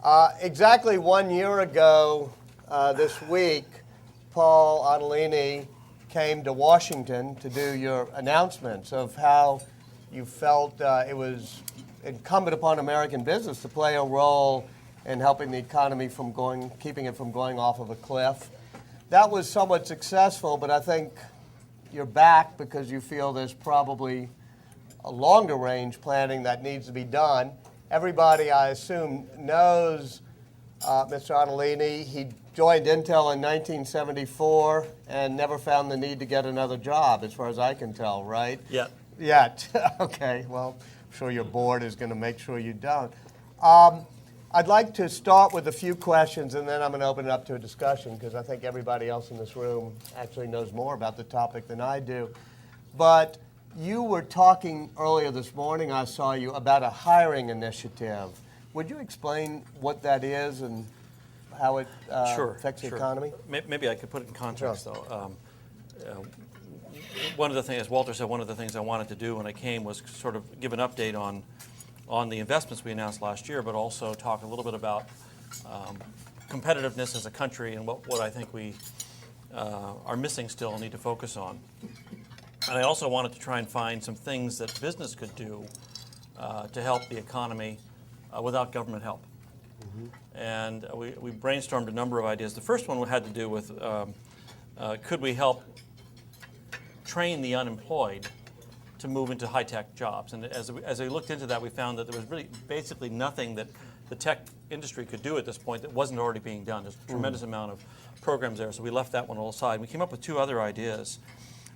Exactly 1 year ago this week, Paul Otellini came to Washington to do your announcements of how you felt it was incumbent upon American business to play a role in helping the economy from keeping it from going off of a cliff. That was somewhat successful, but I think you're back because you feel there's probably a longer range planning that needs to be done. Everybody, I assume, knows Mr. Otellini. He joined Intel in 1974 and never found the need to get another job, as far as I can tell, right? Yeah. Yet. Okay, well, I'm sure your board is going to make sure you don't. I'd like to start with a few questions, and then I'm going to open it up to a discussion, because I think everybody else in this room actually knows more about the topic than I do. But you were talking earlier this morning, I saw you, about a hiring initiative. Would you explain what that is and how it affects the economy? Maybe I could put it in context, though. One of the things, as Walter said, one of the things I wanted to do when I came was sort of give an update on the investments we announced last year, but also talk a little bit about competitiveness as a country and what I think we are missing still and need to focus on. And I also wanted to try and find some things that business could do to help the economy without government help. Mm-hmm. And we brainstormed a number of ideas. The first one had to do with could we help train the unemployed to move into high-tech jobs. And as we looked into that, we found that there was really basically nothing that the tech industry could do at this point that wasn't already being done. There's a tremendous amount of programs there, so we left that one all aside. We came up with two other ideas.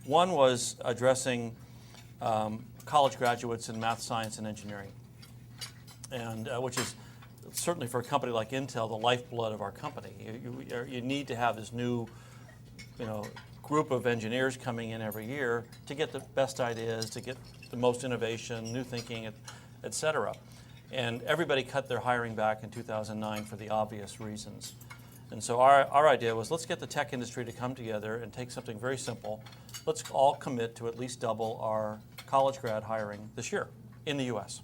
One was addressing college graduates in math, science, and engineering, and which is certainly for a company like Intel, the lifeblood of our company. You need to have this new, group of engineers coming in every year to get the best ideas, to get the most innovation, new thinking, et cetera. And everybody cut their hiring back in 2009 for the obvious reasons. And so our idea was, let's get the tech industry to come together and take something very simple. Let's all commit to at least double our college grad hiring this year in the U.S.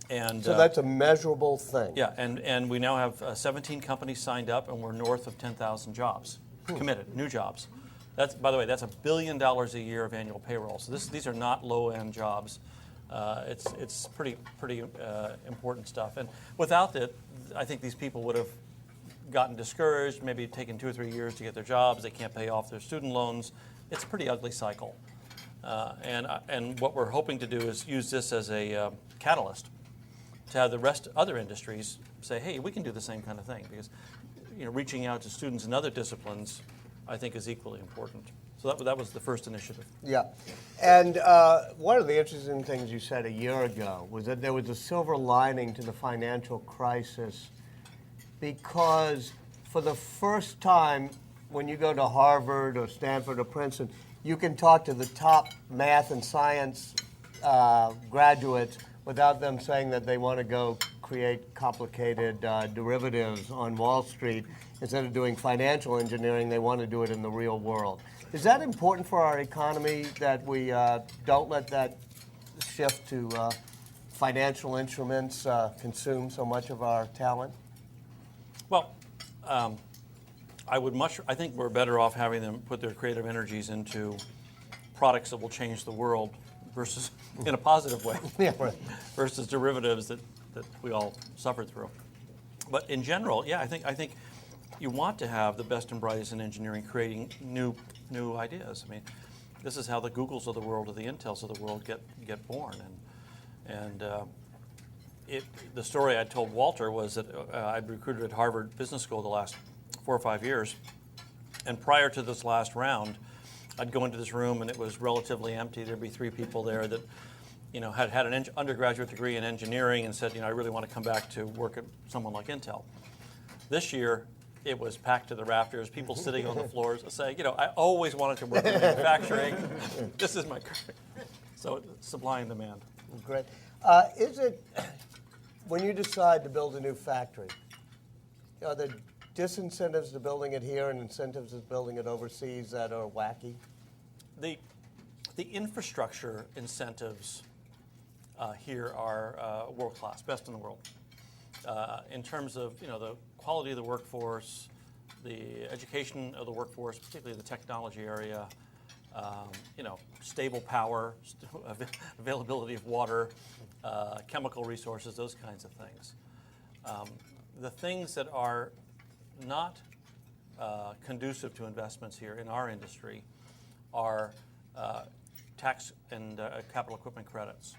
And so that's a measurable thing. Yeah, and we now have 17 companies signed up, and we're north of 10,000 jobs committed, new jobs. That's, by the way, that's $1 billion a year of annual payroll. So these are not low-end jobs. It's pretty important stuff. And without it, I think these people would have gotten discouraged, maybe taken 2 or 3 years to get their jobs. They can't pay off their student loans. It's a pretty ugly cycle. And what we're hoping to do is use this as a catalyst to have the other industries say, hey, we can do the same kind of thing, because reaching out to students in other disciplines, I think, is equally important. So that was the first initiative. Yeah. And one of the interesting things you said a year ago was that there was a silver lining to the financial crisis, because for the first time, when you go to Harvard or Stanford or Princeton, you can talk to the top math and science graduates without them saying that they want to go create complicated derivatives on Wall Street. Instead of doing financial engineering, they want to do it in the real world. Is that important for our economy, that we don't let that shift to financial instruments consume so much of our talent? Well, I think we're better off having them put their creative energies into products that will change the world versus in a positive way, yeah, right. versus derivatives that we all suffered through. But in general, yeah, I think you want to have the best and brightest in engineering creating new ideas. I mean, this is how the Googles of the world or the Intels of the world get born. And the story I told Walter was that I'd recruited at Harvard Business School the last 4 or 5 years, and prior to this last round, I'd go into this room and it was relatively empty. There'd be 3 people there that had an undergraduate degree in engineering and said, I really want to come back to work at someone like Intel. This year, it was packed to the rafters, people sitting on the floors saying, I always wanted to work in manufacturing. This is my career. So supply and demand. Great. Is it, when you decide to build a new factory, are there disincentives to building it here and incentives to building it overseas that are wacky? The infrastructure incentives here are world-class, best in the world. in terms of the quality of the workforce, the education of the workforce, particularly the technology area, stable power, availability of water, chemical resources, those kinds of things. The things that are not conducive to investments here in our industry are tax and capital equipment credits.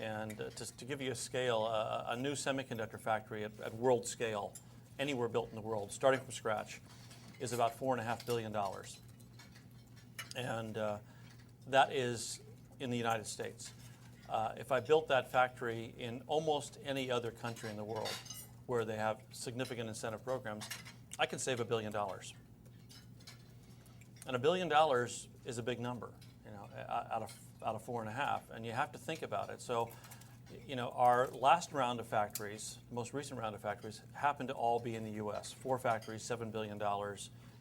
And just to give you a scale, a new semiconductor factory at world scale, anywhere built in the world, starting from scratch, is about $4.5 billion. And that is in the United States. If I built that factory in almost any other country in the world where they have significant incentive programs, I can save $1 billion. And $1 billion is a big number, out of 4.5, and you have to think about it. So, our last round of factories, most recent round of factories, happened to all be in the U.S. 4 factories, $7 billion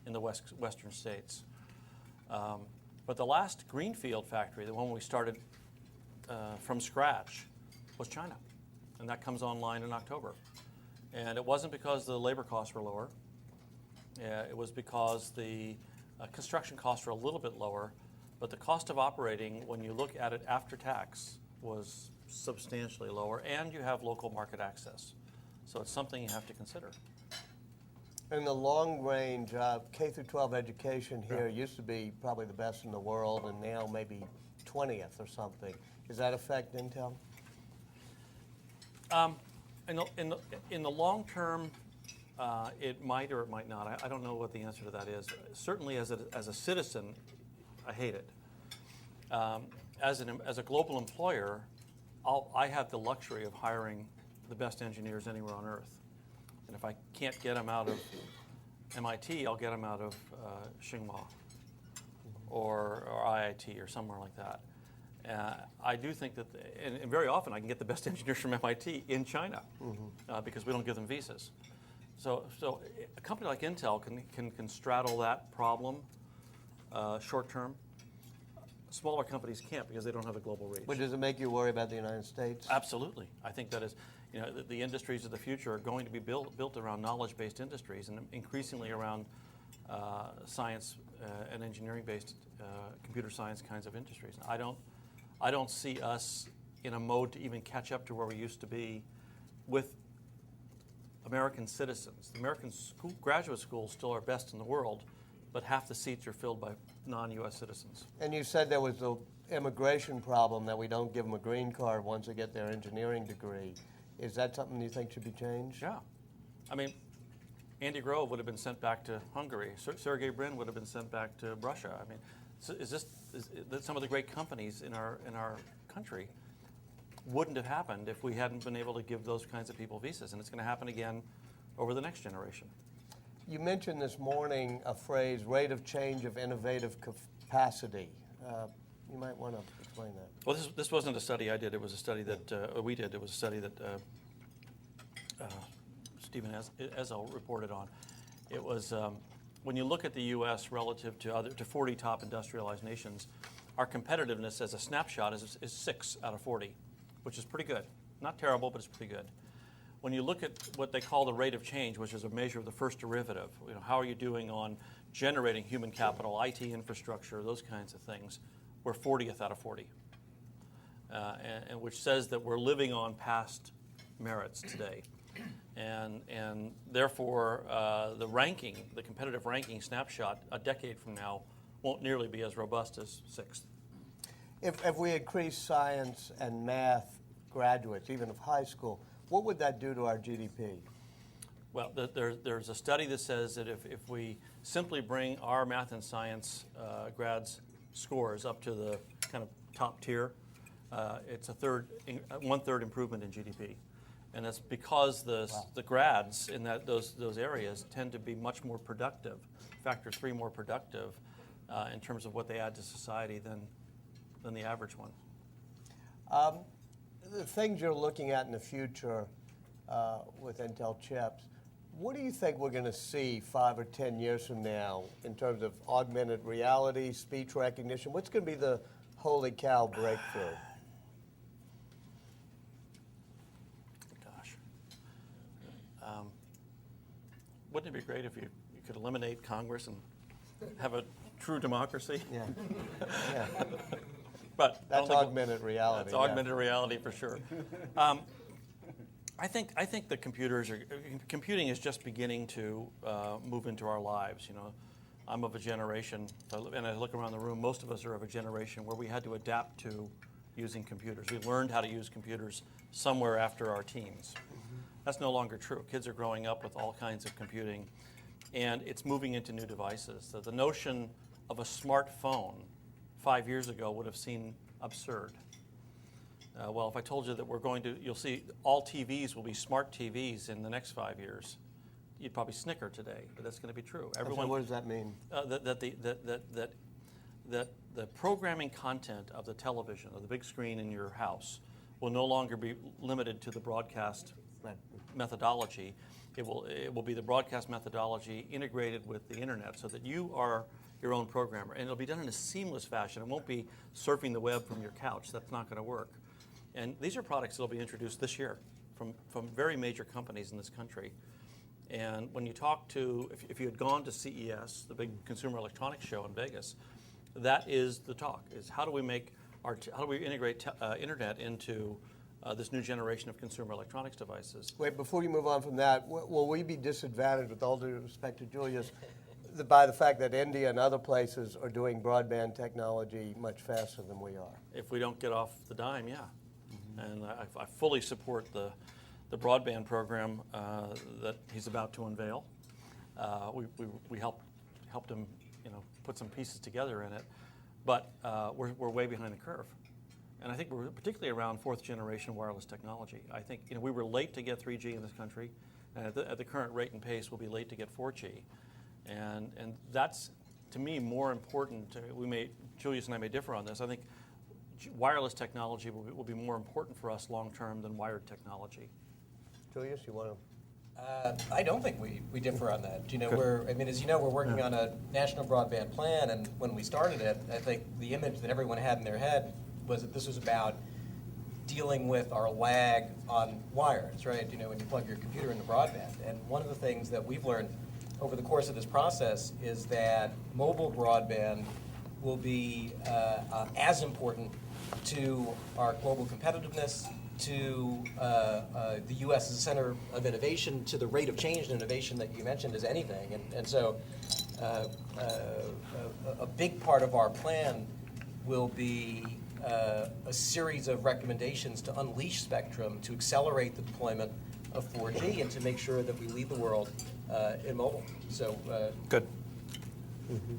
in the western states. But the last greenfield factory, the one we started from scratch, was China, and that comes online in October. And it wasn't because the labor costs were lower. It was because the construction costs were a little bit lower, but the cost of operating, when you look at it after tax, was substantially lower, and you have local market access. So it's something you have to consider. In the long range, K through 12 education here used to be probably the best in the world, and now maybe 20th or something. Does that affect Intel? In the long term, it might or it might not. I don't know what the answer to that is. Certainly, as a citizen, I hate it. As a global employer, I have the luxury of hiring the best engineers anywhere on Earth. And if I can't get them out of MIT, I'll get them out of Tsinghua or IIT or somewhere like that. I do think that, and very often I can get the best engineers from MIT in China because we don't give them visas. So a company like Intel can straddle that problem short term. Smaller companies can't because they don't have a global reach. But does it make you worry about the United States? Absolutely. I think that is, the industries of the future are going to be built around knowledge-based industries and increasingly around science and engineering-based computer science kinds of industries. I don't see us in a mode to even catch up to where we used to be with American citizens. The American graduate schools still are best in the world, but half the seats are filled by non-U.S. citizens. And you said there was the immigration problem, that we don't give them a green card once they get their engineering degree. Is that something you think should be changed? Yeah. I mean, Andy Grove would have been sent back to Hungary. Sergey Brin would have been sent back to Russia. I mean, is some of the great companies in our country wouldn't have happened if we hadn't been able to give those kinds of people visas, and it's going to happen again over the next generation. You mentioned this morning a phrase, rate of change of innovative capacity. You might want to explain that. Well, this wasn't a study I did. It was a study that we did. It was a study that Stephen Ezel reported on. It was when you look at the U.S. relative to 40 top industrialized nations, our competitiveness as a snapshot is 6 out of 40, which is pretty good. Not terrible, but it's pretty good. When you look at what they call the rate of change, which is a measure of the first derivative, how are you doing on generating human capital, IT infrastructure, those kinds of things, we're 40th out of 40, and which says that we're living on past merits today. And therefore, the competitive ranking snapshot a decade from now won't nearly be as robust as 6th. If we increase science and math graduates, even of high school, what would that do to our GDP? Well, there's a study that says that if we simply bring our math and science grads' scores up to the kind of top tier, it's a 1/3 improvement in GDP. And that's because the grads in those areas tend to be much more productive, factor 3 more productive in terms of what they add to society than the average one. The things you're looking at in the future with Intel chips, what do you think we're going to see 5 or 10 years from now in terms of augmented reality, speech recognition? What's going to be the holy cow breakthrough? Gosh. wouldn't it be great if you could eliminate Congress and have a true democracy? Yeah. Yeah. But That's augmented reality. That's augmented reality for sure. I think the computing is just beginning to move into our lives. You know, I'm of a generation, and I look around the room. Most of us are of a generation where we had to adapt to using computers. We learned how to use computers somewhere after our teens. That's no longer true. Kids are growing up with all kinds of computing, and it's moving into new devices. So the notion of a smartphone 5 years ago would have seemed absurd. Well, if I told you that you'll see all TVs will be smart TVs in the next 5 years, you'd probably snicker today, but that's going to be true. Everyone, what does that mean? That the programming content of the television, of the big screen in your house, will no longer be limited to the broadcast methodology. It will be the broadcast methodology integrated with the internet so that you are your own programmer. And it'll be done in a seamless fashion. It won't be surfing the web from your couch. That's not going to work. And these are products that will be introduced this year from very major companies in this country. And when you talk to, if you had gone to CES, the big consumer electronics show in Vegas, that is the talk, is how do we integrate internet into this new generation of consumer electronics devices. Wait, before you move on from that, will we be disadvantaged, with all due respect to Julius, by the fact that India and other places are doing broadband technology much faster than we are? If we don't get off the dime, yeah. And I fully support the broadband program that he's about to unveil. We helped him, put some pieces together in it, but we're way behind the curve. And I think we're particularly around fourth generation wireless technology. I think we were late to get 3G in this country, and at the current rate and pace, we'll be late to get 4G. And that's, to me, more important. Julius and I may differ on this. I think wireless technology will be more important for us long term than wired technology. Julius, you want to? I don't think we differ on that. As you know, we're working on a national broadband plan, and when we started it, I think the image that everyone had in their head was that this was about dealing with our lag on wires, right? When you plug your computer into broadband. And one of the things that we've learned over the course of this process is that mobile broadband will be as important to our global competitiveness, to the U.S. as a center of innovation, to the rate of change and innovation that you mentioned as anything. And so a big part of our plan will be a series of recommendations to unleash spectrum, to accelerate the deployment of 4G, and to make sure that we lead the world in mobile. So good. Mm-hmm.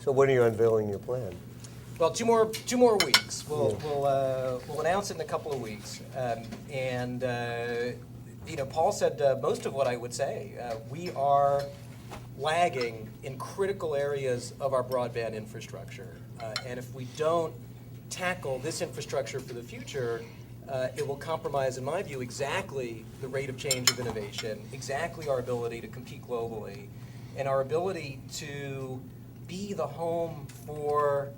So when are you unveiling your plan? Well, two more weeks. We'll announce it in a couple of weeks. Paul said most of what I would say. We are lagging in critical areas of our broadband infrastructure, and if we don't tackle this infrastructure for the future, it will compromise, in my view, exactly the rate of change of innovation, exactly our ability to compete globally, and our ability to be the home for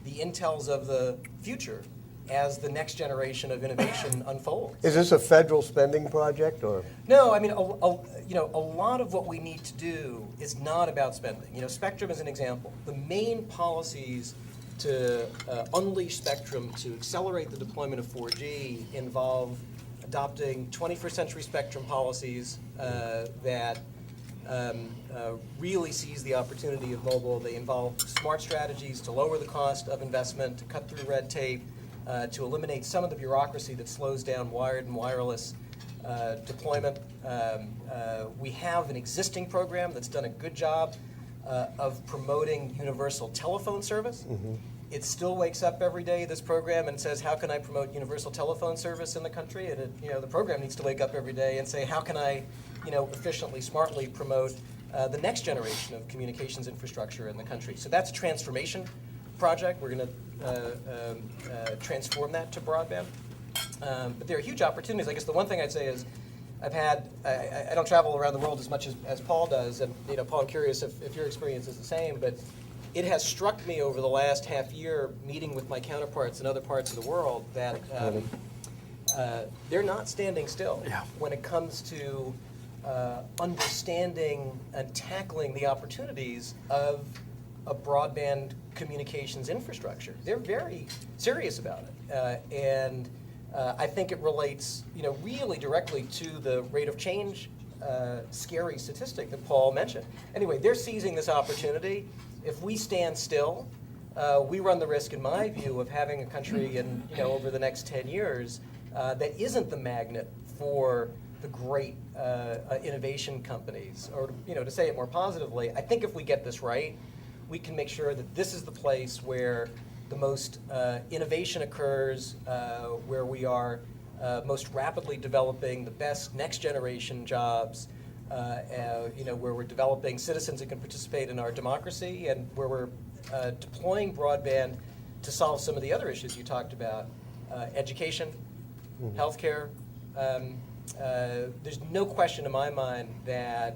the Intels of the future as the next generation of innovation unfolds. Is this a federal spending project, or? No, a lot of what we need to do is not about spending. Spectrum is an example. The main policies to unleash spectrum, to accelerate the deployment of 4G, involve adopting 21st century spectrum policies that really seize the opportunity of mobile. They involve smart strategies to lower the cost of investment, to cut through red tape, to eliminate some of the bureaucracy that slows down wired and wireless deployment. We have an existing program that's done a good job of promoting universal telephone service. Mm-hmm. It still wakes up every day, this program, and says, how can I promote universal telephone service in the country? And the program needs to wake up every day and say, how can I efficiently, smartly promote the next generation of communications infrastructure in the country? So that's a transformation project. We're going to transform that to broadband. But there are huge opportunities. I guess the one thing I'd say is I don't travel around the world as much as Paul does, and Paul, I'm curious if your experience is the same, but it has struck me over the last half year, meeting with my counterparts in other parts of the world, that they're not standing still when it comes to understanding and tackling the opportunities of a broadband communications infrastructure. They're very serious about it, and I think it relates, really directly to the rate of change scary statistic that Paul mentioned. Anyway, they're seizing this opportunity. If we stand still, we run the risk, in my view, of having a country over the next 10 years that isn't the magnet for the great innovation companies. Or to say it more positively, I think if we get this right, we can make sure that this is the place where the most innovation occurs, where we are most rapidly developing the best next generation jobs, where we're developing citizens that can participate in our democracy, and where we're deploying broadband to solve some of the other issues you talked about, education, healthcare. There's no question in my mind that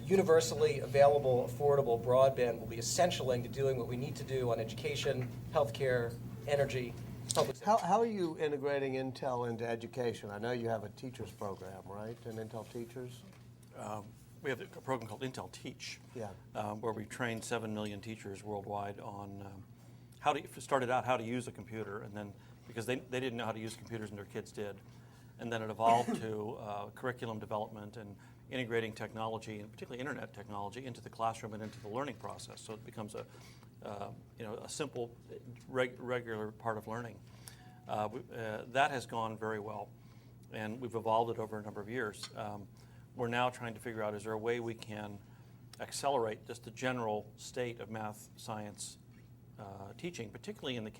universally available, affordable broadband will be essential to doing what we need to do on education, healthcare, energy, public safety. How are you integrating Intel into education? I know you have a teachers program, right, in Intel Teachers? We have a program called Intel Teach, Yeah. Where we trained 7 million teachers worldwide on how to use a computer, and then because they didn't know how to use computers and their kids did, and then it evolved to curriculum development and integrating technology, and particularly internet technology, into the classroom and into the learning process, so it becomes a simple, regular part of learning. That has gone very well, and we've evolved it over a number of years. We're now trying to figure out, is there a way we can accelerate just the general state of math, science teaching, particularly in the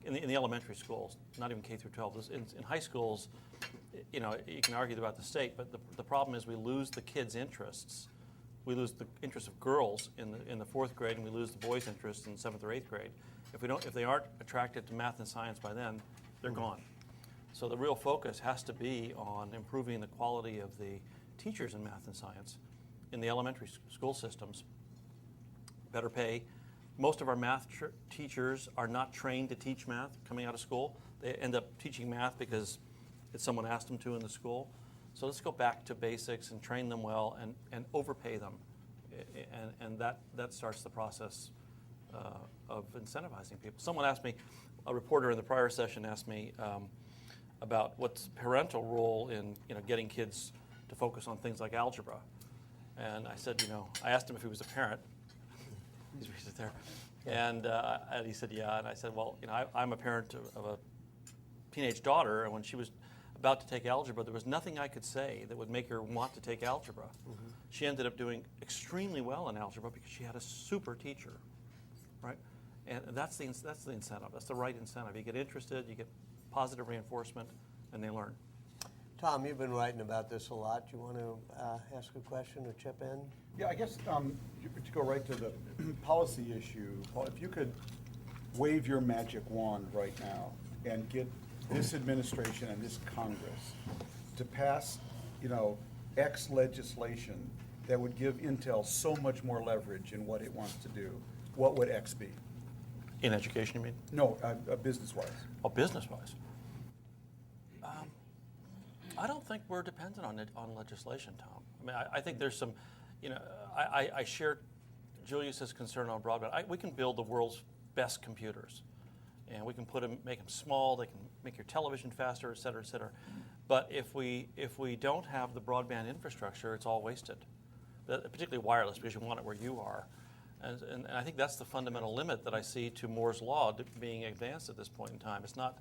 in the elementary schools, not even K through 12. In high schools, you can argue about the state, but the problem is we lose the kids' interests. We lose the interest of girls in the 4th grade, and we lose the boys' interest in 7th or 8th grade. If they aren't attracted to math and science by then, they're gone. So the real focus has to be on improving the quality of the teachers in math and science in the elementary school systems. Better pay. Most of our math teachers are not trained to teach math coming out of school. They end up teaching math because someone asked them to in the school. So let's go back to basics and train them well and overpay them. And that starts the process of incentivizing people. Someone asked me, a reporter in the prior session asked me about what's parental role in getting kids to focus on things like algebra. And I said, I asked him if he was a parent. He's right there. And he said, yeah. And I said, well, I'm a parent of a teenage daughter, and when she was about to take algebra, there was nothing I could say that would make her want to take algebra. Mm-hmm. She ended up doing extremely well in algebra because she had a super teacher, right? And that's the incentive. That's the right incentive. You get interested, you get positive reinforcement, and they learn. Tom, you've been writing about this a lot. Do you want to ask a question or chip in? Yeah, I guess to go right to the policy issue, Paul, if you could wave your magic wand right now and get this administration and this Congress to pass, X legislation that would give Intel so much more leverage in what it wants to do, what would X be? In education, you mean? No, business-wise. Oh, business-wise. I don't think we're dependent on legislation, Tom. I mean, I think there's some, I share Julius's concern on broadband. We can build the world's best computers, and we can make them small. They can make your television faster, et cetera, et cetera. But if we don't have the broadband infrastructure, it's all wasted. Particularly wireless, because you want it where you are. And I think that's the fundamental limit that I see to Moore's law being advanced at this point in time. It's not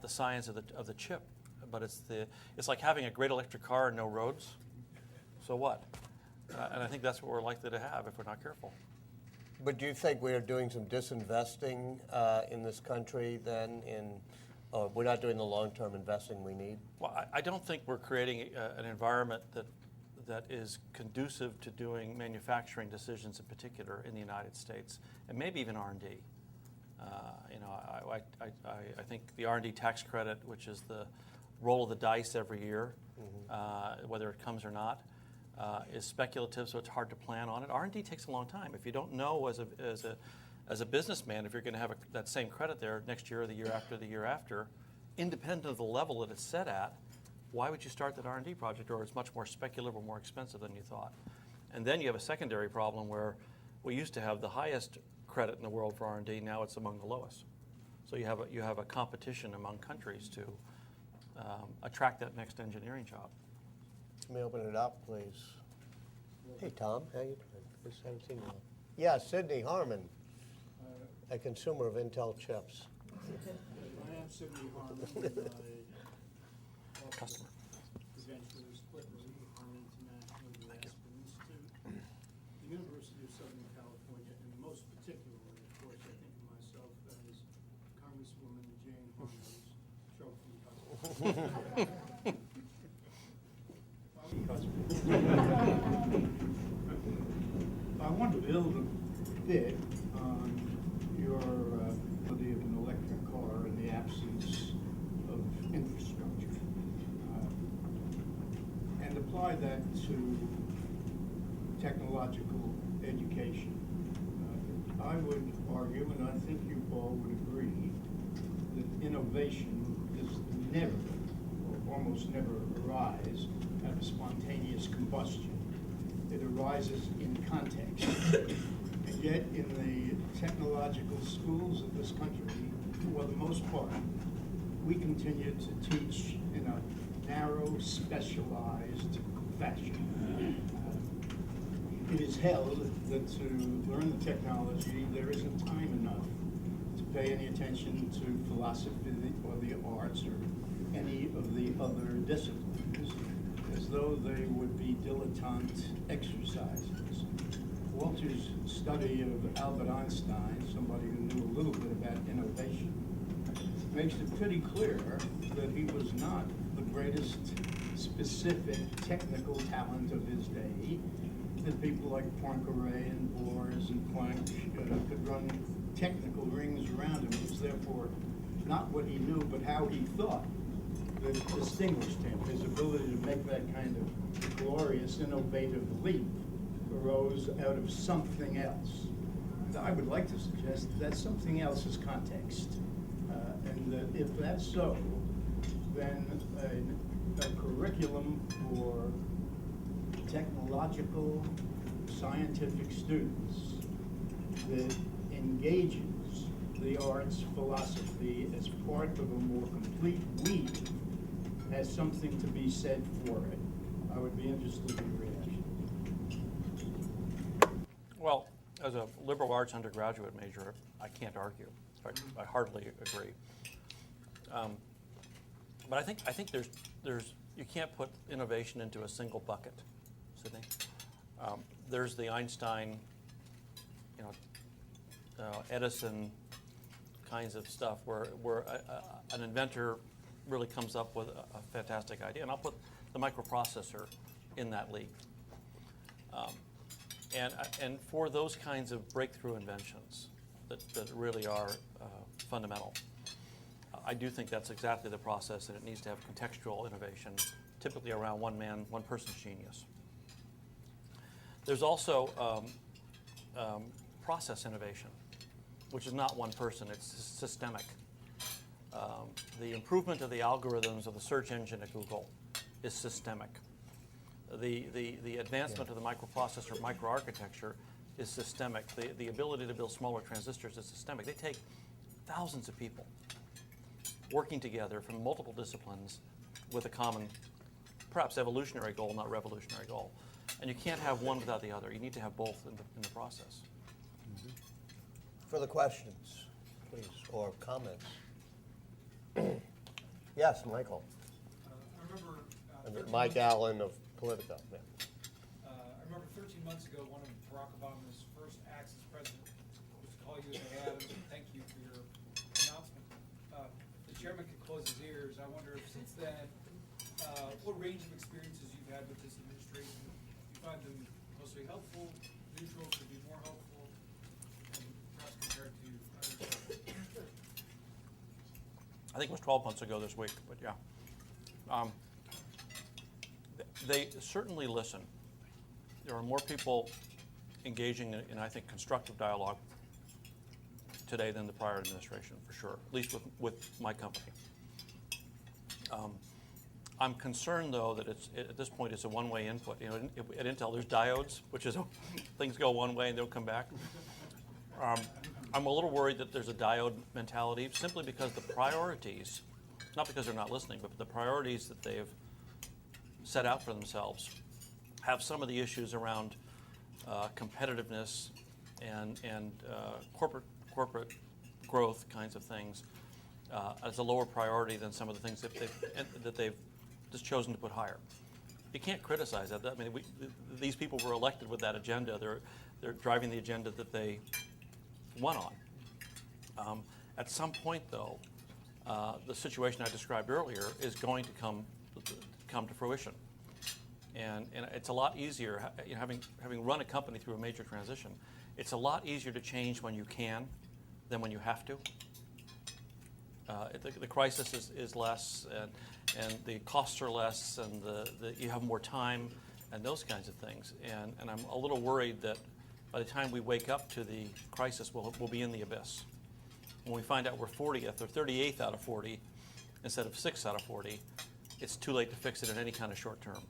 the science of the chip, but it's like having a great electric car and no roads. So what? And I think that's what we're likely to have if we're not careful. But do you think we are doing some disinvesting in this country then we're not doing the long-term investing we need? Well, I don't think we're creating an environment that is conducive to doing manufacturing decisions in particular in the United States, and maybe even R&D. I think the R&D tax credit, which is the roll of the dice every year, whether it comes or not, is speculative, so it's hard to plan on it. R&D takes a long time. If you don't know as a businessman if you're going to have that same credit there next year or the year after, independent of the level that it's set at, why would you start that R&D project, or it's much more speculative or more expensive than you thought? And then you have a secondary problem where we used to have the highest credit in the world for R&D, now it's among the lowest. So you have a competition among countries to attract that next engineering job. Let me open it up, please. Hey, Tom, how you doing? First time seeing you. Yeah, Sidney Harmon, a consumer of Intel chips. I am Sidney Harmon. I Customer. eventually split with Harmon International, the Aspen Institute, the University of Southern California, and most particularly, of course, I think of myself as Congresswoman Jane Harmon's trophy husband. I want to build a bit on your ability of an electric car in the absence of infrastructure, and apply that to technological education. I would argue, and I think you all would agree, that innovation does never, or almost never, arise out of spontaneous combustion. It arises in context. And yet, in the technological schools of this country, for the most part, we continue to teach in a narrow, specialized fashion. It is held that to learn the technology, there isn't time enough to pay any attention to philosophy or the arts or any of the other disciplines, as though they would be dilettante exercises. Walter's study of Albert Einstein, somebody who knew a little bit about innovation, makes it pretty clear that he was not the greatest specific technical talent of his day, that people like Poincaré and Bohr and Planck could run technical rings around him. It was therefore not what he knew, but how he thought that distinguished him. His ability to make that kind of glorious, innovative leap arose out of something else. I would like to suggest that something else is context. And that if that's so, then a curriculum for technological, scientific students that engages the arts philosophy as part of a more complete weave has something to be said for it. I would be interested in your reaction. Well, as a liberal arts undergraduate major, I can't argue. In fact, I hardly agree. But I think there's you can't put innovation into a single bucket, Sydney. There's the Einstein, Edison kinds of stuff where an inventor really comes up with a fantastic idea, and I'll put the microprocessor in that league. And for those kinds of breakthrough inventions that really are fundamental, I do think that's exactly the process, and it needs to have contextual innovation, typically around one person's genius. There's also process innovation, which is not one person, it's systemic. The improvement of the algorithms of the search engine at Google is systemic. The advancement of the microprocessor, microarchitecture is systemic. The ability to build smaller transistors is systemic. They take thousands of people working together from multiple disciplines with a common, perhaps evolutionary goal, not revolutionary goal. And you can't have one without the other. You need to have both in the process. Mm-hmm. Further questions, please, or comments? Yes, Michael. I remember. And Mike Allen of Politico. Yeah. I remember 13 months ago, one of Barack Obama's first acts as president was to call you at Adams and thank you for your announcement. The chairman could close his ears. I wonder if since then, what range of experiences you've had with this administration, do you find them mostly helpful, neutral, could be more helpful, and perhaps compared to others? I think it was 12 months ago this week, but yeah. They certainly listen. There are more people engaging in, I think, constructive dialogue today than the prior administration, for sure, at least with my company. I'm concerned, though, that at this point it's a one-way input. You know, at Intel there's diodes, which is things go one way and they'll come back. I'm a little worried that there's a diode mentality simply because the priorities, not because they're not listening, but the priorities that they've set out for themselves have some of the issues around competitiveness and corporate growth kinds of things as a lower priority than some of the things that they've just chosen to put higher. You can't criticize that. I mean, these people were elected with that agenda. They're driving the agenda that they won on. At some point, though, the situation I described earlier is going to come to fruition, and it's a lot easier. You know, having run a company through a major transition, it's a lot easier to change when you can than when you have to. The crisis is less, and the costs are less, and you have more time, and those kinds of things. And I'm a little worried that by the time we wake up to the crisis, we'll be in the abyss. When we find out we're 40th or 38th out of 40 instead of 6 out of 40, it's too late to fix it in any kind of short term.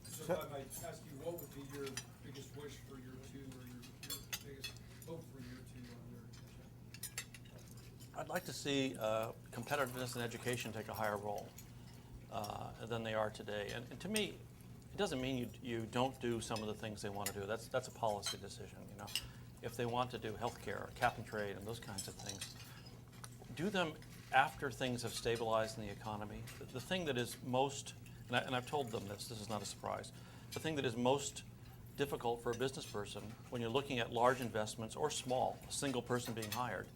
So if I might ask you, what would be your biggest wish for year 2 or your biggest hope for year 2 on your agenda? I'd like to see competitiveness and education take a higher role than they are today. And to me, it doesn't mean you don't do some of the things they want to do. That's a policy decision. You know, if they want to do healthcare or cap and trade and those kinds of things, do them after things have stabilized in the economy. The thing that is most, and I've told them this is not a surprise, the thing that is most difficult for a business person when you're looking at large investments or small, a single person being hired,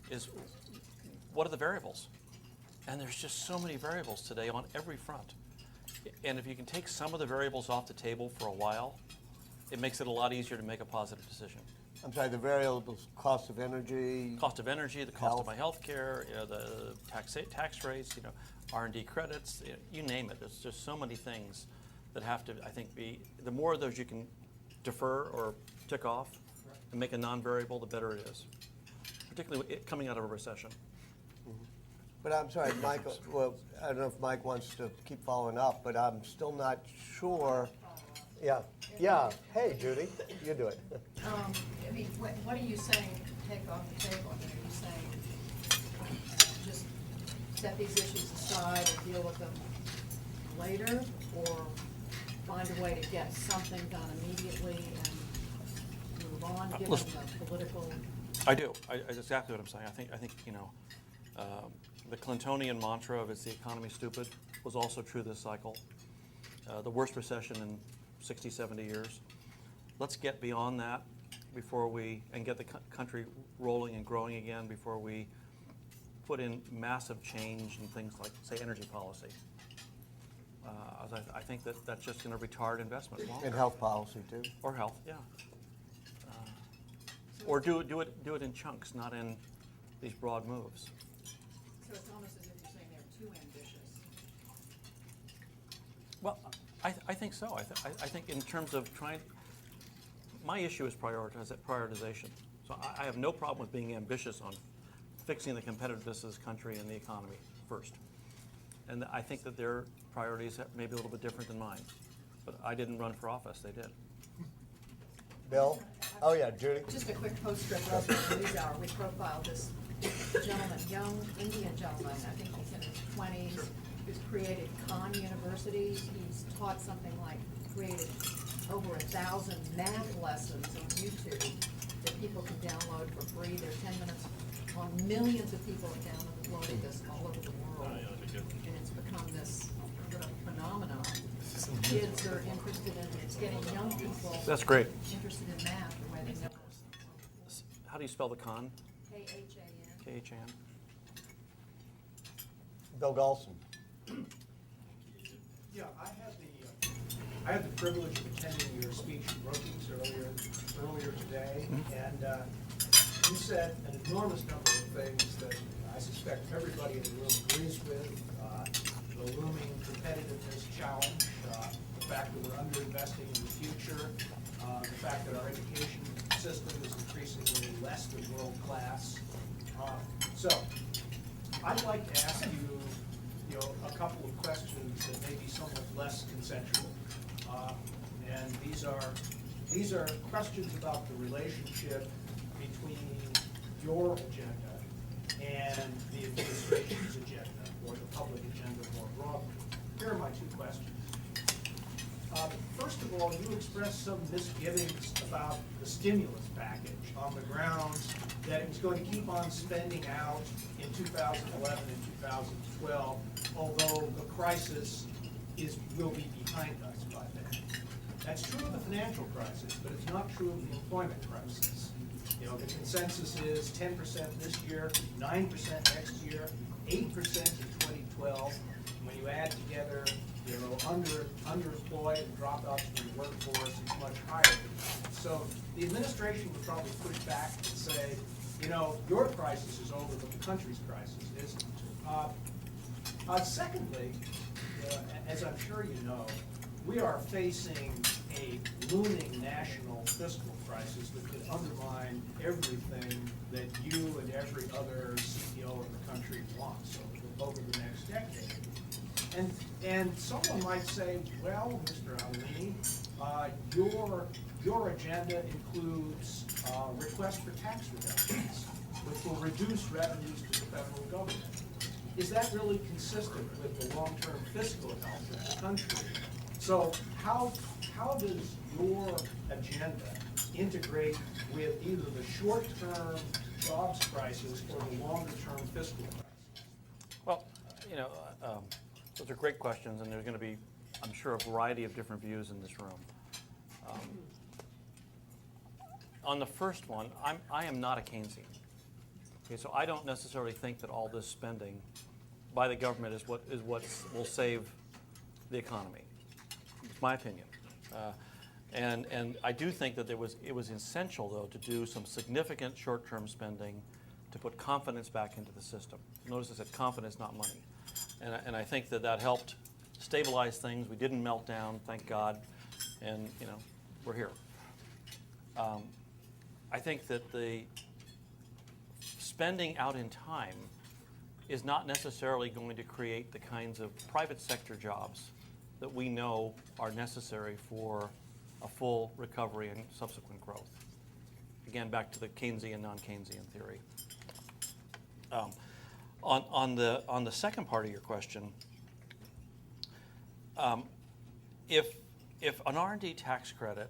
is what are the variables? And there's just so many variables today on every front. And if you can take some of the variables off the table for a while, it makes it a lot easier to make a positive decision. I'm sorry, the variables, cost of energy. Cost of energy, the cost of my health care, you know, the tax rates, you know, R&D credits, you name it. There's just so many things that have to, I think, be, the more of those you can defer or tick off and make a non-variable, the better it is, particularly coming out of a recession. But I'm sorry, Michael, well, I don't know if Mike wants to keep following up, but I'm still not sure. Yeah, hey, Judy, you do it. I mean, what are you saying to take off the table? I mean, are you saying just set these issues aside and deal with them later, or find a way to get something done immediately and move on, given the political? I do. That's exactly what I'm saying. I think you know, the Clintonian mantra of "Is the economy stupid?" was also true this cycle. The worst recession in 60, 70 years. Let's get beyond that and get the country rolling and growing again before we put in massive change in things like, say, energy policy. I think that's just going to retard investment longer. And health policy, too. Or health, yeah. Or do it in chunks, not in these broad moves. So it's almost as if you're saying they're too ambitious. Well, I think so. I think in terms of trying, my issue is prioritization. So I have no problem with being ambitious on fixing the competitiveness of this country and the economy first. And I think that their priorities may be a little bit different than mine. But I didn't run for office, they did. Bill? Oh, yeah, Judy? Just a quick postscript also in NewsHour. We profiled this gentleman, young Indian gentleman, I think he's in his 20s, who's created Khan universities. He's taught something like, created over 1,000 math lessons on YouTube that people can download for free. They're 10 minutes long. Millions of people have downloaded this all over the world. And it's become this sort of phenomenon. Kids are interested in it. It's getting young people That's great. interested in math the way they never. How do you spell the con? K-H-A-N. K-H-A-N? Bill Galson. Yeah, I had the privilege of attending your speech in Brookings earlier today, and you said an enormous number of things that I suspect everybody in the room agrees with. The looming competitiveness challenge, the fact that we're underinvesting in the future, the fact that our education system is increasingly less than world class. So I'd like to ask you, a couple of questions that may be somewhat less consensual. And these are questions about the relationship between your agenda and the administration's agenda, or the public agenda more broadly. Here are my two questions. First of all, you expressed some misgivings about the stimulus package on the grounds that it was going to keep on spending out in 2011 and 2012, although the crisis will be behind us by then. That's true of the financial crisis, but it's not true of the employment crisis. You know, the consensus is 10% this year, 9% next year, 8% in 2012. When you add together, underemployed and dropouts from the workforce, it's much higher than that. So the administration would probably push back and say, your crisis is over, but the country's crisis isn't. Secondly, as I'm sure you know, we are facing a looming national fiscal crisis that could undermine everything that you and every other CEO in the country wants over the next decade. And someone might say, well, Mr. Otellini, your agenda includes requests for tax reductions, which will reduce revenues to the federal government. Is that really consistent with the long-term fiscal health of the country? So how does your agenda integrate with either the short-term jobs crisis or the longer-term fiscal crisis? Well, those are great questions, and there's going to be, I'm sure, a variety of different views in this room. On the first one, I am not a Keynesian. Okay, so I don't necessarily think that all this spending by the government is what will save the economy. It's my opinion. And I do think that it was essential, though, to do some significant short-term spending to put confidence back into the system. Notice I said confidence, not money. And I think that helped stabilize things. We didn't melt down, thank God, and we're here. I think that the spending out in time is not necessarily going to create the kinds of private sector jobs that we know are necessary for a full recovery and subsequent growth. Again, back to the Keynesian, non-Keynesian theory. On the second part of your question, if an R&D tax credit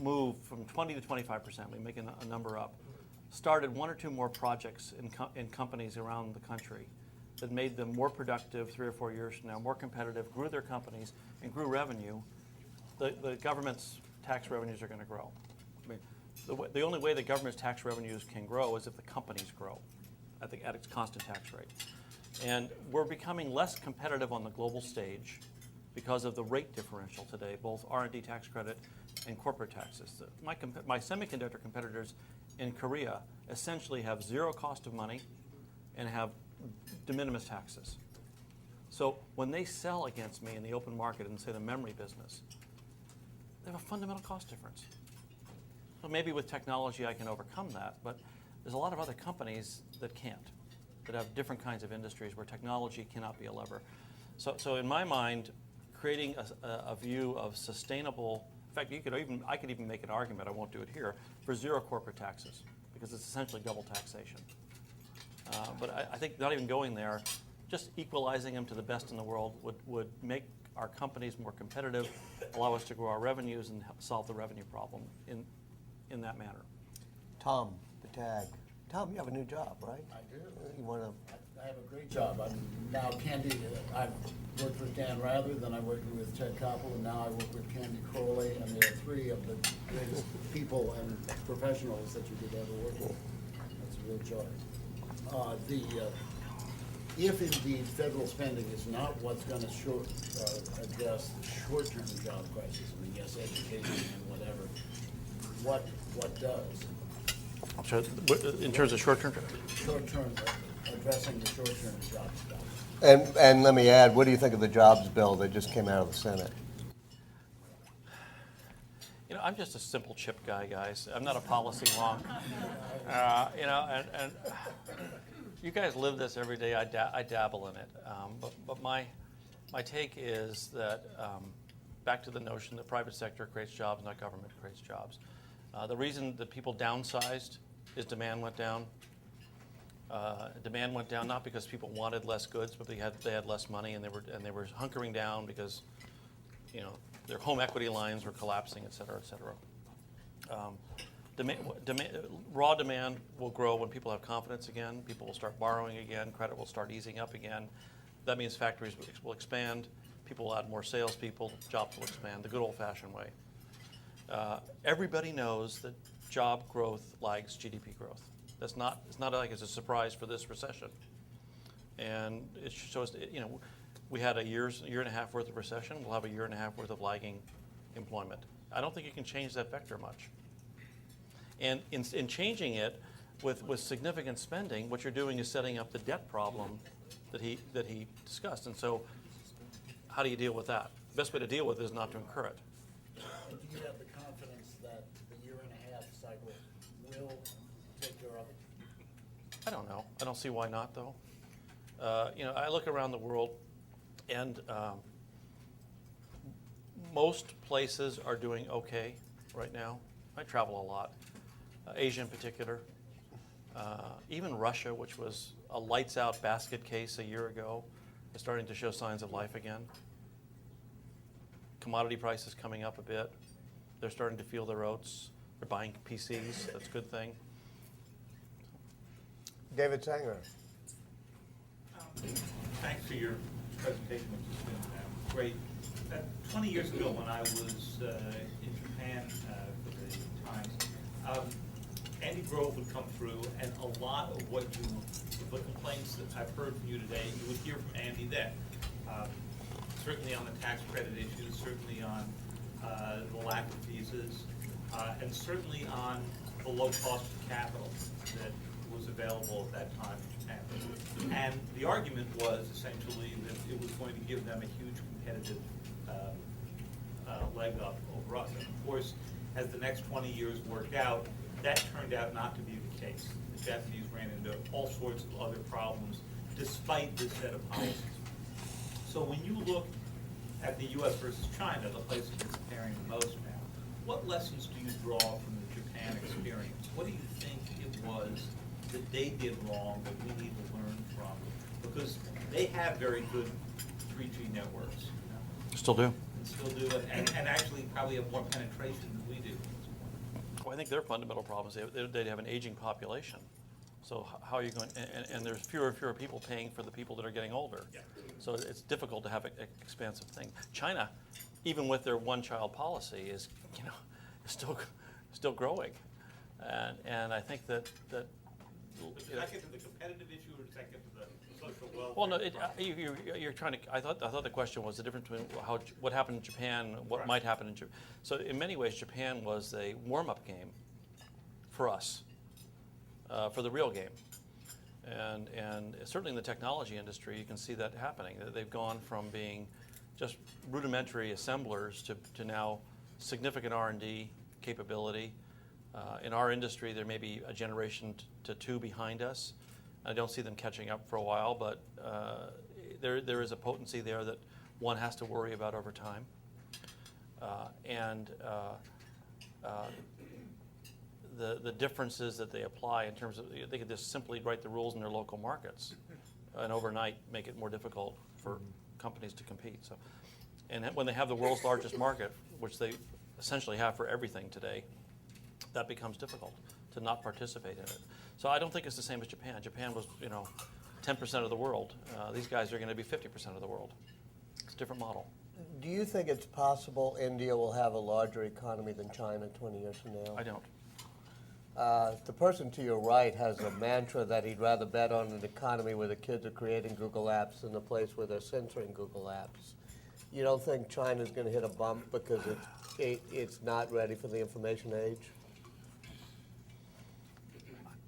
moved from 20 to 25%, we make a number up, started one or two more projects in companies around the country that made them more productive 3 or 4 years from now, more competitive, grew their companies, and grew revenue, the government's tax revenues are going to grow. I mean, the only way the government's tax revenues can grow is if the companies grow at its constant tax rate. And we're becoming less competitive on the global stage because of the rate differential today, both R&D tax credit and corporate taxes. My semiconductor competitors in Korea essentially have zero cost of money and have de minimis taxes. So when they sell against me in the open market in, say, the memory business, they have a fundamental cost difference. So maybe with technology I can overcome that, but there's a lot of other companies that can't, that have different kinds of industries where technology cannot be a lever. So in my mind, creating a view of sustainable, in fact, I could even make an argument, I won't do it here, for zero corporate taxes, because it's essentially double taxation. But I think not even going there, just equalizing them to the best in the world would make our companies more competitive, allow us to grow our revenues and solve the revenue problem in that manner. Tom, the tag. Tom, you have a new job, right? I do. You want to? I have a great job. I'm now Candy. I've worked with Dan Rather, then I worked with Ted Koppel, and now I work with Candy Crowley, and they are three of the greatest people and professionals that you could ever work with. That's a real joy. If indeed federal spending is not what's going to address the short-term job crisis, I mean, yes, education and whatever, what does? I'm sorry, in terms of short-term? Short-term, addressing the short-term jobs problem. And let me add, what do you think of the jobs bill that just came out of the Senate? I'm just a simple chip guy, guys. I'm not a policy wonk. And You guys live this every day. I dabble in it. But my take is that back to the notion that private sector creates jobs, not government creates jobs. The reason that people downsized is demand went down. Demand went down not because people wanted less goods, but they had less money, and they were hunkering down because their home equity lines were collapsing, et cetera, et cetera. Raw demand will grow when people have confidence again. People will start borrowing again. Credit will start easing up again. That means factories will expand. People will add more salespeople. Jobs will expand the good old-fashioned way. Everybody knows that job growth lags GDP growth. It's not like it's a surprise for this recession. And it shows, we had a year and a half worth of recession. We'll have a year and a half worth of lagging employment. I don't think you can change that vector much. And in changing it with significant spending, what you're doing is setting up the debt problem that he discussed. And so, how do you deal with that? The best way to deal with it is not to incur it. Do you have the confidence that the year and a half cycle will take care of it? I don't know. I don't see why not, though. I look around the world, and most places are doing okay right now. I travel a lot, Asia in particular. Even Russia, which was a lights-out basket case a year ago, is starting to show signs of life again. Commodity prices coming up a bit. They're starting to feel their oats. They're buying PCs. That's a good thing. David Sanger. Thanks for your presentation, which has been great. 20 years ago, when I was in Japan for the Times, Andy Grove would come through, and a lot of the complaints that I've heard from you today, you would hear from Andy then. Certainly on the tax credit issues, certainly on the lack of visas, and certainly on the low cost of capital that was available at that time in Japan. And the argument was essentially that it was going to give them a huge competitive leg up over us. And of course, as the next 20 years worked out, that turned out not to be the case. The Japanese ran into all sorts of other problems despite this set of policies. So when you look at the U.S. versus China, the place that you're comparing the most now, what lessons do you draw from the Japan experience? What do you think it was that they did wrong that we need to learn from? Because they have very good 3G networks. Still do. And still do, and actually probably have more penetration than we do. Well, I think their fundamental problem is they have an aging population. So how are you going? And there's fewer and fewer people paying for the people that are getting older. Yeah. So it's difficult to have an expansive thing. China, even with their one-child policy, is still growing, and I think that. Does that get to the competitive issue, or does that get to the social welfare? Well, no, you're trying to. I thought the question was the difference between what happened in Japan, what might happen in Japan. So in many ways, Japan was a warm-up game for us, for the real game, and certainly in the technology industry, you can see that happening. They've gone from being just rudimentary assemblers to now significant R&D capability. In our industry, there may be a generation to two behind us. I don't see them catching up for a while, but there is a potency there that one has to worry about over time. The differences that they apply in terms of, they could just simply write the rules in their local markets and overnight make it more difficult for companies to compete. So, and when they have the world's largest market, which they essentially have for everything today, that becomes difficult to not participate in it. So I don't think it's the same as Japan. Japan was, 10% of the world. These guys are going to be 50% of the world. It's a different model. Do you think it's possible India will have a larger economy than China 20 years from now? I don't. The person to your right has a mantra that he'd rather bet on an economy where the kids are creating Google apps than a place where they're censoring Google apps. You don't think China's going to hit a bump because it's not ready for the information age?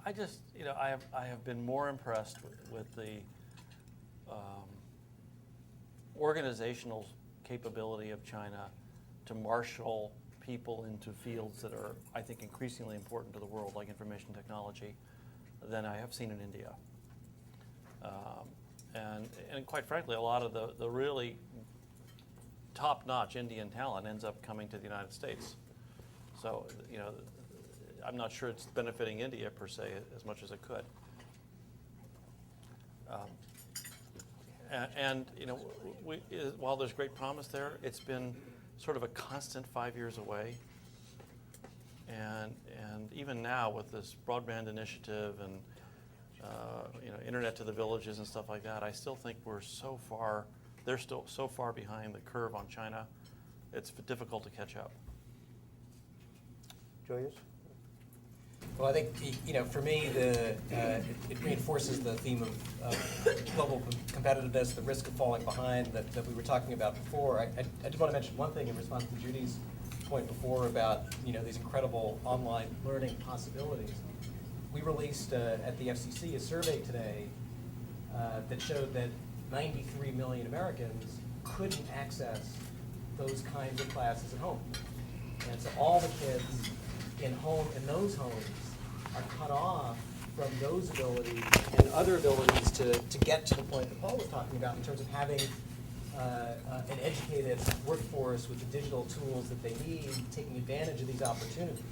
I just, I have been more impressed with the organizational capability of China to marshal people into fields that are, I think, increasingly important to the world, like information technology, than I have seen in India. And quite frankly, a lot of the really top-notch Indian talent ends up coming to the United States. So, I'm not sure it's benefiting India per se as much as it could. While there's great promise there, it's been sort of a constant 5 years away. And even now with this broadband initiative and internet to the villages and stuff like that, I still think they're still so far behind the curve on China, it's difficult to catch up. Julius? Well, I think, for me, it reinforces the theme of global competitiveness, the risk of falling behind that we were talking about before. I did want to mention one thing in response to Judy's point before about, these incredible online learning possibilities. We released at the FCC a survey today that showed that 93 million Americans couldn't access those kinds of classes at home. And so all the kids in those homes are cut off from those abilities and other abilities to get to the point that Paul was talking about in terms of having an educated workforce with the digital tools that they need, taking advantage of these opportunities.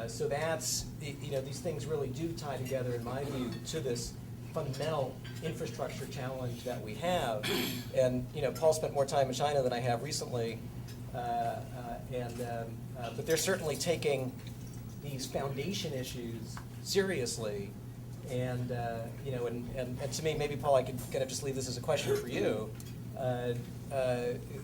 So that's, these things really do tie together, in my view, to this fundamental infrastructure challenge that we have. And, Paul spent more time in China than I have recently, but they're certainly taking these foundation issues seriously. And to me, maybe, Paul, I could kind of just leave this as a question for you.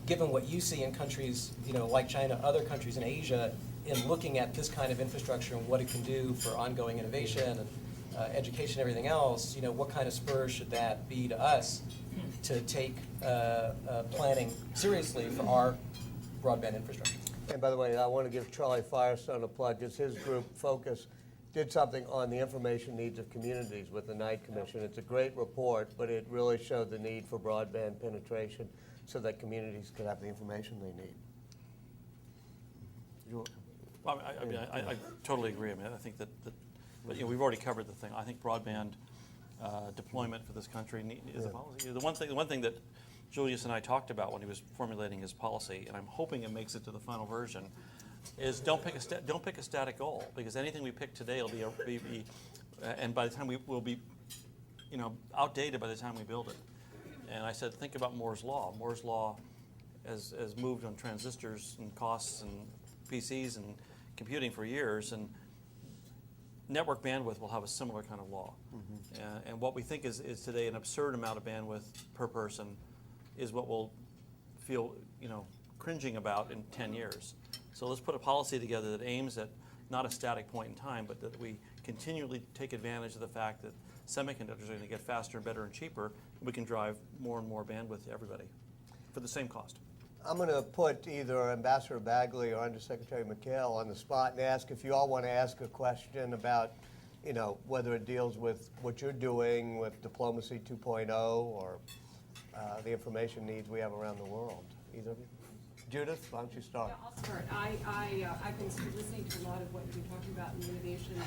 Given what you see in countries, like China, other countries in Asia, in looking at this kind of infrastructure and what it can do for ongoing innovation and education and everything else, what kind of spurs should that be to us to take planning seriously for our broadband infrastructure? And by the way, I want to give Charlie Firestone a plug, because his group, Focus, did something on the information needs of communities with the Knight Commission. It's a great report, but it really showed the need for broadband penetration so that communities could have the information they need. I totally agree. I think that but we've already covered the thing. I think broadband deployment for this country is a policy. The one thing that Julius and I talked about when he was formulating his policy, and I'm hoping it makes it to the final version, is don't pick a static goal, because anything we pick today will be and by the time we will be, outdated by the time we build it. And I said, think about Moore's law. Moore's law has moved on transistors and costs and PCs and computing for years, and network bandwidth will have a similar kind of law. Mm-hmm. And what we think is today an absurd amount of bandwidth per person is what we'll feel, cringing about in 10 years. So let's put a policy together that aims at not a static point in time, but that we continually take advantage of the fact that semiconductors are going to get faster and better and cheaper, and we can drive more and more bandwidth to everybody for the same cost. I'm going to put either Ambassador Bagley or Undersecretary McHale on the spot and ask if you all want to ask a question about, whether it deals with what you're doing with Diplomacy 2.0 or the information needs we have around the world. Either of you? Judith, why don't you start? Yeah, I'll start. I've been listening to a lot of what you've been talking about in the innovation and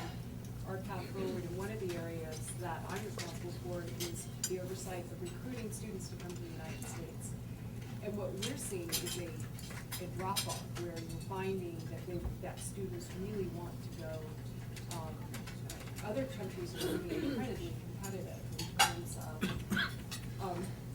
our path forward, and one of the areas that I'm responsible for is the oversight of recruiting students to come to the United States. And what we're seeing is a drop-off where we're finding that students really want to go. Other countries are being incredibly competitive in terms of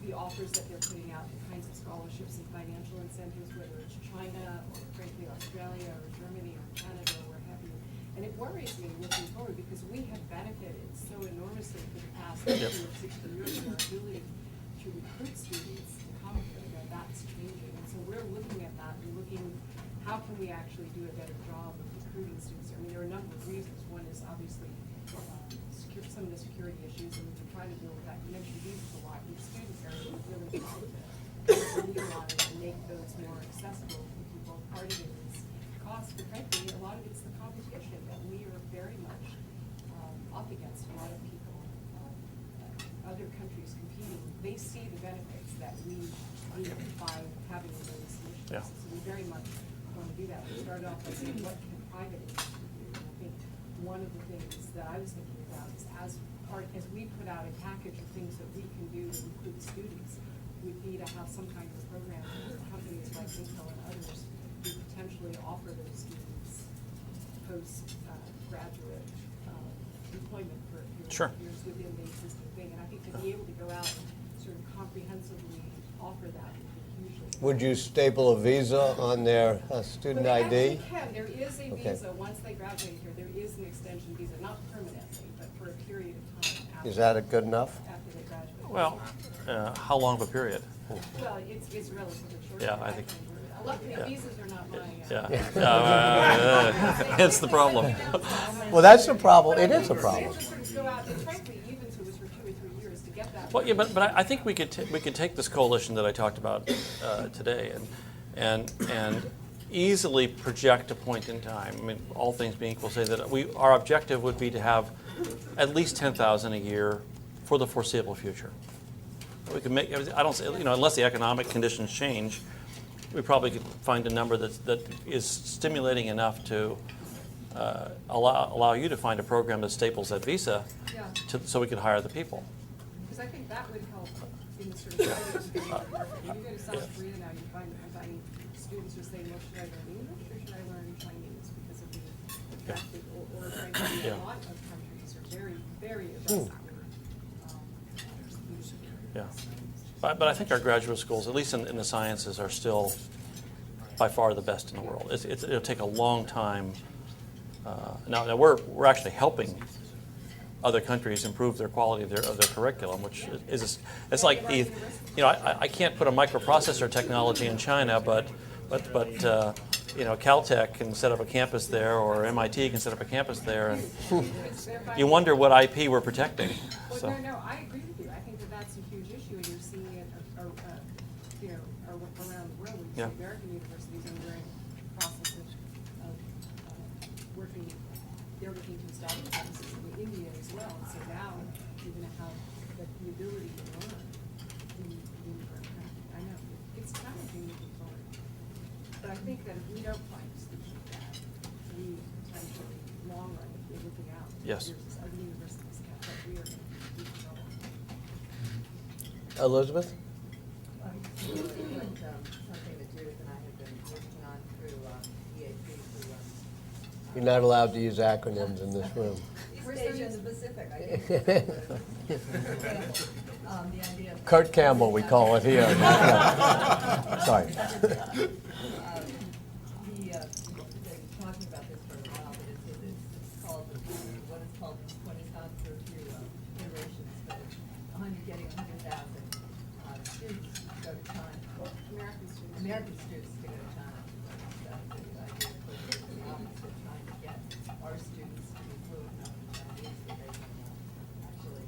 the offers that they're putting out, the kinds of scholarships and financial incentives, whether it's China or frankly Australia or Germany or Canada or where have you. And it worries me looking forward, because we have benefited so enormously for the past 50 or 60 years in our ability to recruit students to come here. That's changing. And so we're looking at that and looking, how can we actually do a better job of recruiting students? I mean, there are a number of reasons. One is obviously some of the security issues, and we've been trying to deal with that. You mentioned visas a lot. These students are really trying to legalize and make those more accessible for people. Part of it is cost, but frankly, a lot of it's the competition that we are very much up against. A lot of people, other countries competing, they see the benefits that we by having those initiatives. Yeah. So we very much want to do that. We started off by saying, what can private industry do? And I think one of the things that I was thinking about is, as part, as we put out a package of things that we can do to include students, would be to have some kind of program for companies like Intel and others who potentially offer those students post-graduate employment for a period Sure. of years within the existing thing. And I think to be able to go out and sort of comprehensively offer that would be hugely. Would you staple a visa on their student Well, ID? they actually can. There is a Okay. visa, once they graduate here, there is an extension visa, not permanently, but for a period of time Is that good enough? after they graduate. Well, how long of a period? Well, it's relatively short. Yeah, but I think- Luckily, yeah. visas are not my. Yeah. It's the problem. Well, that's the problem. It is a problem. They have to sort of go out, and frankly, even if it was for 2 or 3 years to get that. Well, yeah, but I think we could take this coalition that I talked about today and easily project a point in time. I mean, all things being equal, say that our objective would be to have at least 10,000 a year for the foreseeable future. We could make. I don't say, unless the economic conditions change, we probably could find a number that is stimulating enough to allow you to find a program that staples that visa, Yeah. so we could hire the people. Because I think that would help in the sort of when you go to South Korea now, you find students who say, well, should I learn English or should I learn Chinese? Because of the attractive, or frankly, Yeah. a lot of countries are very, very aggressive. Yeah. But I think our graduate schools, at least in the sciences, are still by far the best in the world. It'll take a long time. Now we're actually helping other countries improve their quality of their curriculum, which is it's like I can't put a microprocessor technology in China, but Caltech can set up a campus there, or MIT can set up a campus there, and you wonder what IP we're protecting. Well, So. no, I agree with you. I think that that's a huge issue, and you're seeing it, around the world. You see Yeah. American universities undergoing the process of working. They're looking to establish campuses in India as well. And so now you're going to have the ability to learn in different countries. I know it's challenging moving forward, but I think that if we don't find a solution to that, we potentially, long run, if we're looking out, Yes. years, other universities catch up, we are going to be in trouble. Elizabeth? Something that Judith and I have been working on through EAP. You're not allowed to use acronyms in this room. East Asia and the Pacific. The idea of Kurt Campbell, we call it here. Sorry. Been talking about this for a while, but it's called what is called when it's gone through a few iterations, but it's getting 100,000 students to go to China. American students to go to China. So the idea, of course, is the opposite, trying to get our students to be fluent enough in Chinese that they can actually,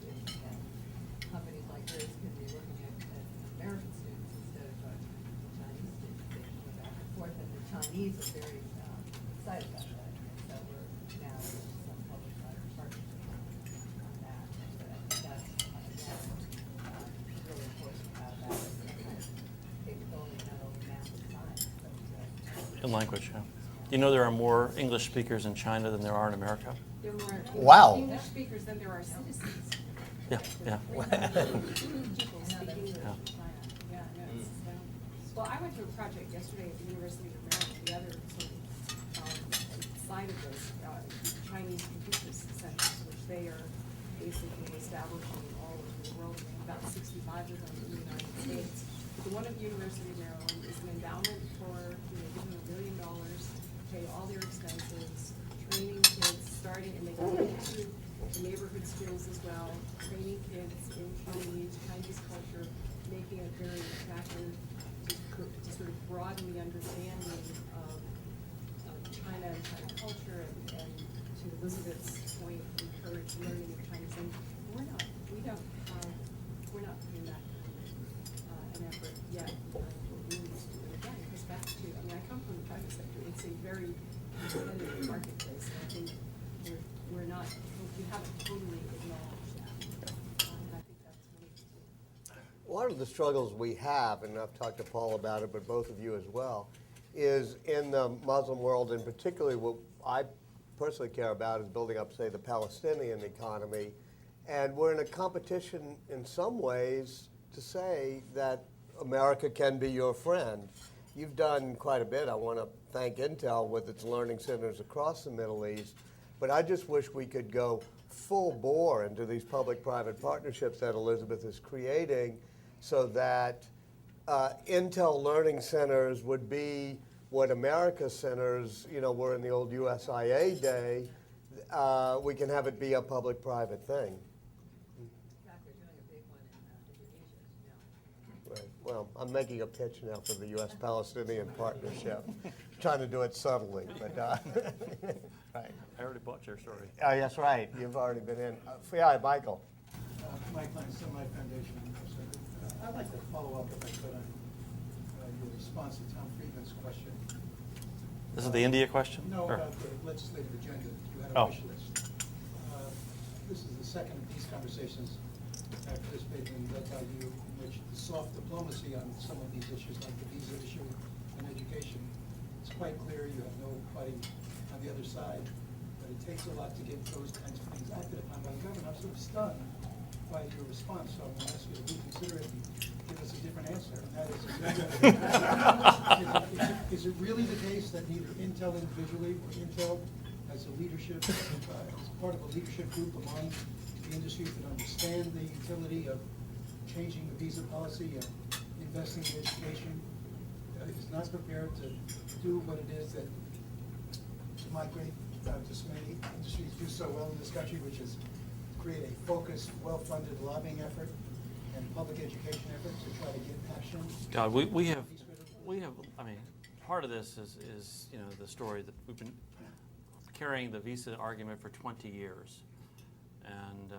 companies like yours can be looking at American students instead of Chinese students. They can go back and forth, and the Chinese are very excited about that. And so we're now in some public-private partnership on that. But I think that's, again, really important to have that kind of capability, not only math and science, but In language, yeah. You know there are more English speakers in China than there are in America? There are more Wow. English speakers than there are citizens. Yeah, yeah. People speaking English Yeah. in China. Yeah, no, it's astounding. Well, I went to a project yesterday at the University of Maryland, the other sort of side of this, Chinese Confucius centers, which they are basically establishing all over the world. We have about 65 of them in the United States. The one at the University of Maryland is an endowment for, giving them $1 billion, pay all their expenses, training kids, starting, and they go into the neighborhood schools as well, training kids in Chinese culture, making it very attractive to sort of broaden the understanding of China and China culture, and to Elizabeth's point, encourage learning of Chinese. And we're not putting that an effort yet. We need to do it again. It goes back to, I come from the private sector. It's a very competitive marketplace, and I think we haven't totally acknowledged that. And I think that's one of the two. One of the struggles we have, and I've talked to Paul about it, but both of you as well, is in the Muslim world, and particularly what I personally care about is building up, say, the Palestinian economy, And we're in a competition in some ways to say that America can be your friend. You've done quite a bit. I want to thank Intel with its learning centers across the Middle East. But I just wish we could go full bore into these public-private partnerships that Elizabeth is creating so that Intel learning centers would be what America centers, were in the old USIA day. We can have it be a public-private thing. In fact, they're doing a big one in Indonesia now. Right. Well, I'm making a pitch now for the U.S.-Palestinian partnership. Trying to do it subtly, but right. I already bought your story. Oh, that's right. You've already been in. Yeah, Michael. Mike Lang, Semi Foundation. I'd like to follow up, if I could, on your response to Tom Friedman's question. This is the India question? No, Or- about the legislative agenda. You had Oh. a wish list. This is the second of these conversations I've participated in, led by you, in which the soft diplomacy on some of these issues, like the visa issue and education, it's quite clear you have nobody on the other side, but it takes a lot to get those kinds of things acted upon by the government. I'm sort of stunned by your response, so I'm going to ask you to reconsider it and give us a different answer. And that is it really the case that neither Intel individually or Intel as a leadership, as part of a leadership group among the industries that understand the utility of changing the visa policy and investing in education, is not prepared to do what it is that, to my great dismay, industries do so well in this country, which is create a focused, well-funded lobbying effort and public education effort to try to get action. God, we have, I mean, part of this is the story that we've been carrying the visa argument for 20 years. And,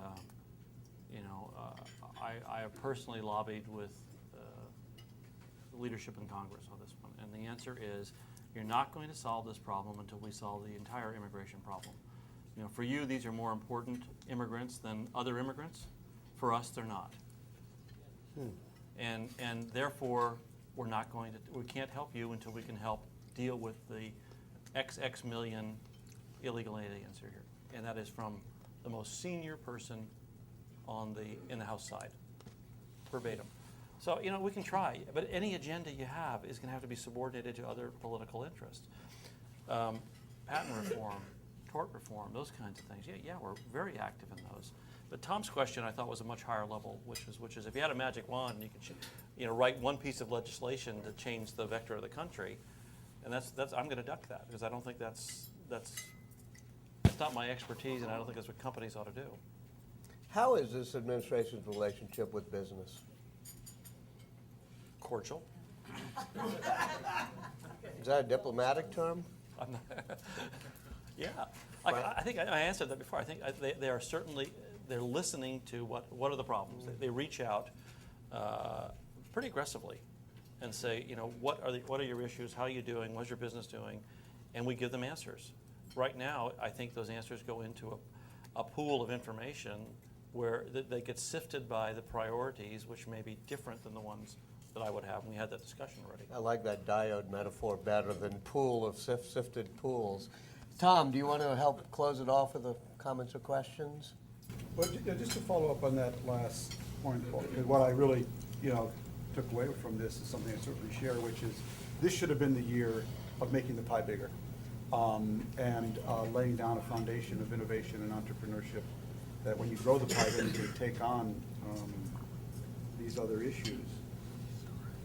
I have personally lobbied with leadership in Congress on this one. And the answer is, you're not going to solve this problem until we solve the entire immigration problem. For you, these are more important immigrants than other immigrants. For us, they're not. And therefore, we can't help you until we can help deal with the XX million illegal aliens who are here. And that is from the most senior person in the House side, verbatim. So, we can try, but any agenda you have is going to have to be subordinated to other political interests. Patent reform, tort reform, those kinds of things. Yeah, we're very active in those. But Tom's question, I thought, was a much higher level, which is if you had a magic wand and you could, write one piece of legislation to change the vector of the country, and that's I'm going to duck that because I don't think that's not my expertise, and I don't think that's what companies ought to do. How is this administration's relationship with business? Cordial. Is that a diplomatic term? Yeah, I think I answered that before. I think they are certainly listening to what are the problems. They reach out pretty aggressively and say, what are your issues? How are you doing? What's your business doing? And we give them answers. Right now, I think those answers go into a pool of information where they get sifted by the priorities, which may be different than the ones that I would have. And we had that discussion already. I like that diode metaphor better than pool of sifted pools. Tom, do you want to help close it off with the comments or questions? Well, just to follow up on that last point, Paul, because what I really, took away from this is something I certainly share, which is this should have been the year of making the pie bigger and laying down a foundation of innovation and entrepreneurship that when you grow the pie, then you can take on these other issues.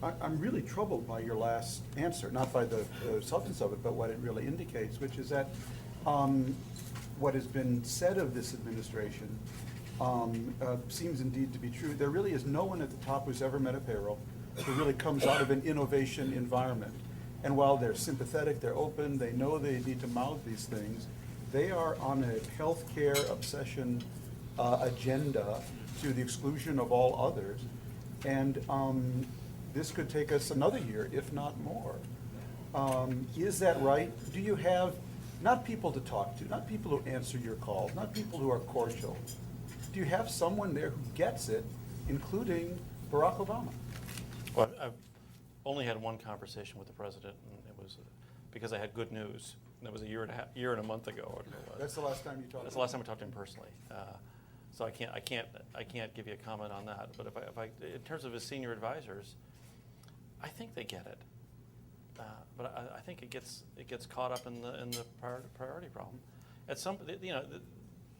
I'm really troubled by your last answer, not by the substance of it, but what it really indicates, which is that what has been said of this administration seems indeed to be true. There really is no one at the top who's ever met a payroll who really comes out of an innovation environment. And while they're sympathetic, they're open, they know they need to mouth these things, they are on a healthcare obsession agenda to the exclusion of all others. And this could take us another year, if not more. Is that right? Do you have, not people to talk to, not people who answer your calls, not people who are cordial, do you have someone there who gets it, including Barack Obama? Well, I've only had one conversation with the president, and it was because I had good news. And that was a year and a month ago. That's the last time you talked. That's the last time I talked to him personally. So I can't give you a comment on that. But if I in terms of his senior advisors, I think they get it. But I think it gets caught up in the priority problem. At some,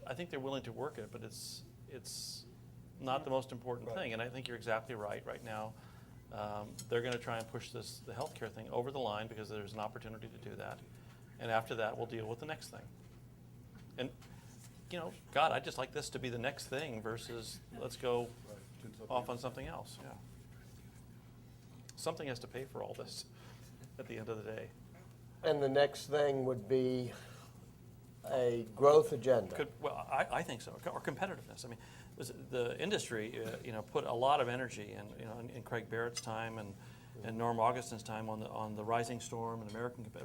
I think they're willing to work it, but it's not the most important thing. And I think you're exactly right. Right now, they're going to try and push the healthcare thing over the line because there's an opportunity to do that. And after that, we'll deal with the next thing. And God, I'd just like this to be the next thing versus let's go off on something else. Yeah. Something has to pay for all this at the end of the day. And the next thing would be a growth agenda. I think so, or competitiveness. I mean, the industry, put a lot of energy in Craig Barrett's time and Norm Augustin's time on the rising storm and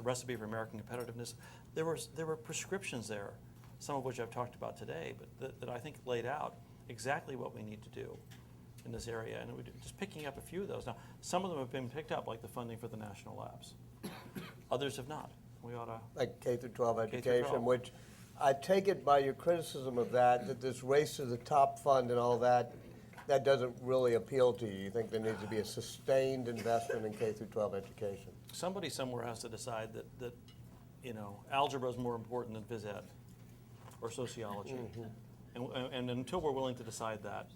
recipe for American competitiveness. There were prescriptions there, some of which I've talked about today, but that I think laid out exactly what we need to do in this area. And we're just picking up a few of those. Now, some of them have been picked up, like the funding for the national labs. Others have not. We ought to. Like K through 12 K through education, 12. which I take it by your criticism of that this race to the top fund and all that doesn't really appeal to you. You think there needs to be a sustained investment in K through 12 education. Somebody somewhere has to decide that algebra is more important than phys ed or sociology. And until we're willing to decide that,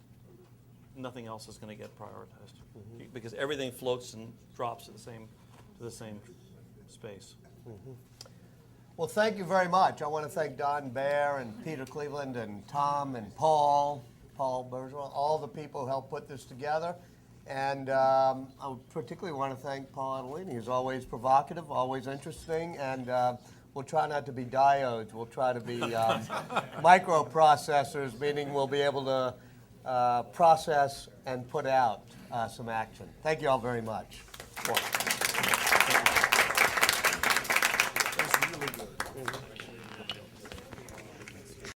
nothing else is going to get prioritized because everything floats and drops to the same space. Well, thank you very much. I want to thank Don Baer and Peter Cleveland and Tom and Paul Bergeron, all the people who helped put this together. And I would particularly want to thank Paul Otellini. He's always provocative, always interesting, and we'll try not to be diodes. We'll try to be microprocessors, meaning we'll be able to process and put out some action. Thank you all very much.